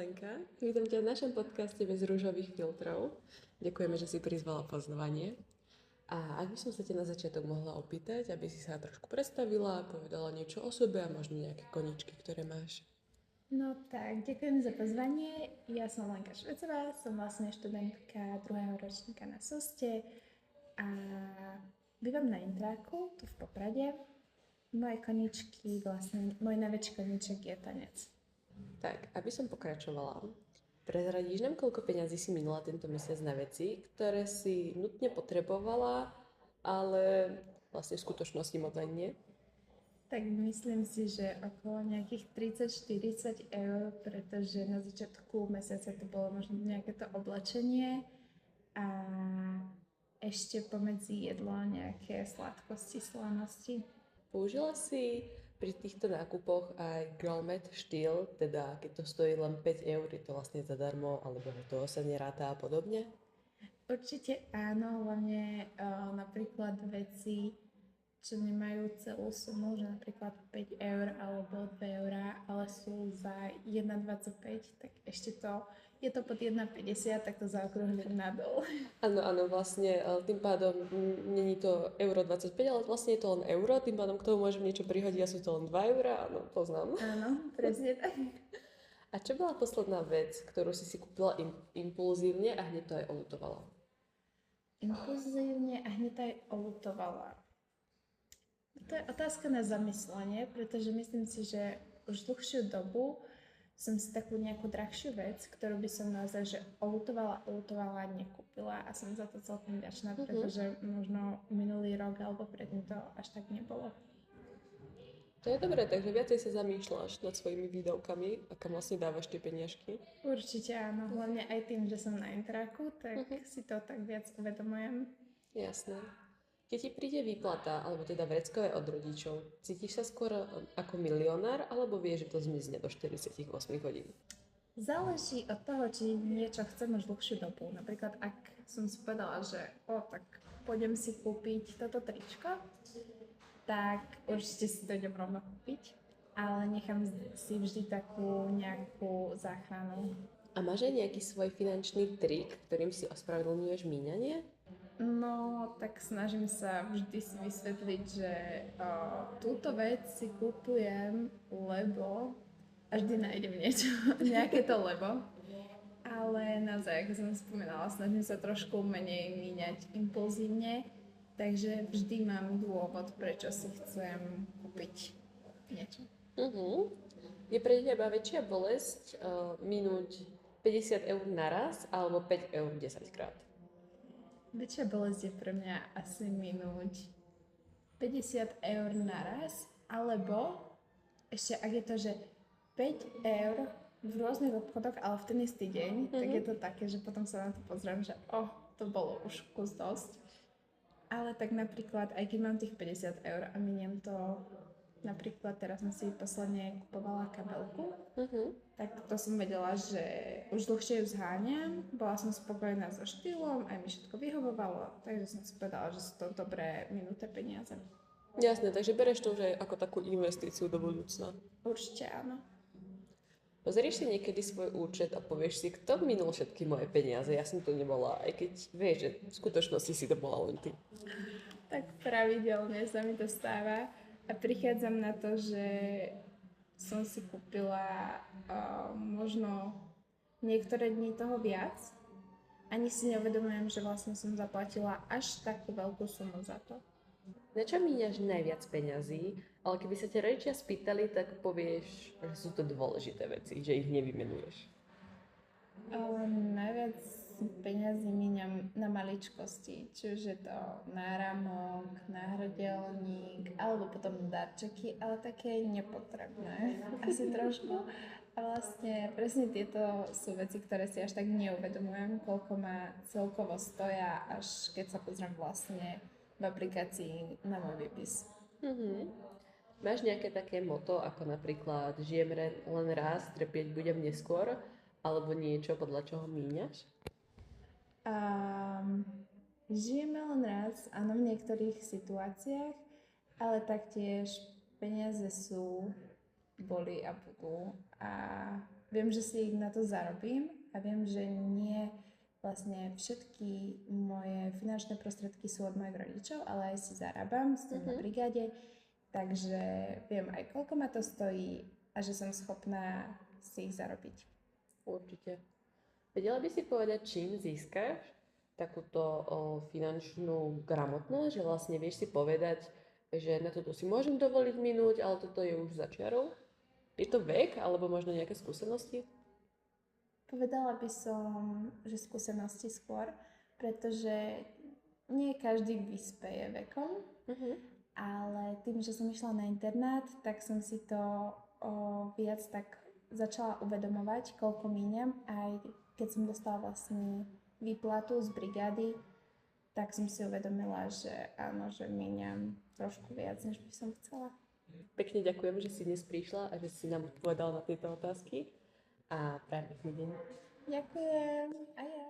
Lenka. Vítam ťa v našom podcaste bez rúžových filtrov. Ďakujeme, že si prizvala poznávanie. A ak by som sa ťa na začiatok mohla opýtať, aby si sa trošku predstavila, povedala niečo o sebe a možno nejaké koničky, ktoré máš. No tak, ďakujem za pozvanie. Ja som Lenka Švecová, som vlastne študentka 2. ročníka na SOSTE a bývam na Intráku, tu v Poprade. Moje koničky, vlastne môj najväčší koniček je tanec. Tak, aby som pokračovala, prezradíš nám, koľko peňazí si minula tento mesiac na veci, ktoré si nutne potrebovala, ale vlastne v skutočnosti moc ani nie? Tak myslím si, že okolo nejakých 30-40 eur, pretože na začiatku mesiaca to bolo možno nejaké to oblečenie a ešte pomedzi jedlo nejaké sladkosti, slanosti. Použila si pri týchto nákupoch aj Girlmet štýl, teda keď to stojí len 5 eur, je to vlastne zadarmo, alebo to sa neráta a podobne? Určite áno, hlavne napríklad veci, čo nemajú celú sumu, že napríklad 5 eur alebo 2 eurá, ale sú za 1,25, tak ešte to, je to pod 1,50, tak to zaokrúhlim nadol. Áno, vlastne tým pádom není to euro 25, ale vlastne je to len euro, tým pádom k tomu môžem niečo prihodiť a sú to len 2 eurá, áno, poznám. Áno, presne tak. A čo bola posledná vec, ktorú si kúpila impulzívne a hneď to aj oľutovala? Impulzívne a hneď aj oľutovala. To je otázka na zamyslenie, pretože myslím si, že už dlhšiu dobu som si takú nejakú drahšiu vec, ktorú by som naozaj, že oľutovala, nekúpila a som za to celkom vďačná, pretože možno minulý rok alebo predtým to až tak nebolo. To je dobré, takže viacej sa zamýšľaš nad svojimi výdavkami a kam vlastne dávaš tie peniažky. Určite áno, hlavne aj tým, že som na Intráku, tak si to tak viac uvedomujem. Jasné. Keď ti príde výplata, alebo teda vreckové od rodičov, cítiš sa skôr ako milionár, alebo vieš, že to zmizne do 48 hodín? Záleží od toho, či niečo chcem už dlhšiu dobu. Napríklad, ak som si povedala, že tak pôjdem si kúpiť toto tričko, tak určite si to idem rovno kúpiť, ale nechám si vždy takú nejakú záchranu. A máš aj nejaký svoj finančný trik, ktorým si ospravedlňuješ míňanie? No, tak snažím sa vždy si vysvetliť, že túto vec si kúpujem, lebo a vždy nájdem niečo, nejaké to lebo. Ale naozaj, ako som spomínala, snažím sa trošku menej míňať impulzívne, takže vždy mám dôvod, prečo si chcem kúpiť niečo. Je pre teba väčšia bolesť minúť 50 eur naraz alebo 5 eur 10 krát? Väčšia bolesť je pre mňa asi minúť 50 eur naraz, alebo ešte ak je to, že 5 eur v rôznych obchodoch, ale v ten istý deň, tak je to také, že potom sa na to pozriem, že to bolo už kus dosť. Ale tak napríklad, aj keď mám tých 50 eur a miniem to, napríklad teraz som si posledne kupovala kabelku, tak to som vedela, že už dlhšie ju zháňam, bola som spokojná so štýlom, aj mi všetko vyhovovalo, takže som si povedala, že sú to dobré minuté peniaze. Jasné, takže bereš to už aj ako takú investíciu do budúcna. Určite áno. Pozrieš si niekedy svoj účet a povieš si, kto minul všetky moje peniaze, ja som to nebola, aj keď vieš, že v skutočnosti si to bola len ty. Tak pravidelne sa mi to stáva. A prichádzam na to, že som si kúpila možno niektoré dni toho viac. Ani si neuvedomujem, že vlastne som zaplatila až takú veľkú sumu za to. Na čo míňaš najviac peňazí, ale keby sa ťa rodičia spýtali, tak povieš, že sú to dôležité veci, že ich nevymenuješ. Najviac peňazí míňam na maličkosti, či už je to náramok, náhrdelník, alebo potom darčeky, ale také nepotrebné, asi trošku. A vlastne presne tieto sú veci, ktoré si až tak neuvedomujem, koľko ma celkovo stoja, až keď sa pozriem vlastne v aplikácii na môj výpis. Máš nejaké také moto, ako napríklad žijem len raz, trpieť budem neskôr, alebo niečo, podľa čoho míňaš? Žijeme len raz, áno, v niektorých situáciách, ale taktiež peniaze sú, boli a budú a viem, že si na to zarobím a viem, že nie vlastne všetky moje finančné prostriedky sú od mojich rodičov, ale aj si zarábam z toho na brigáde, takže viem aj koľko ma to stojí a že som schopná si ich zarobiť. Určite. Vedela by si povedať, čím získaš takúto finančnú gramotnosť, že vlastne vieš si povedať, že na toto si môžem dovoliť minúť, ale toto je už za čiarou? Je to vek, alebo možno nejaké skúsenosti? Povedala by som, že skúsenosti skôr, pretože nie každý vyspeje vekom, ale tým, že som išla na internát, tak som si to viac tak začala uvedomovať, koľko míňam, aj keď som dostala vlastne výplatu z brigády, tak som si uvedomila, že áno, že míňam trošku viac, než by som chcela. Pekne ďakujem, že si dnes prišla a že si nám odpovedala na tieto otázky a prajem pekný deň. Ďakujem. A ja.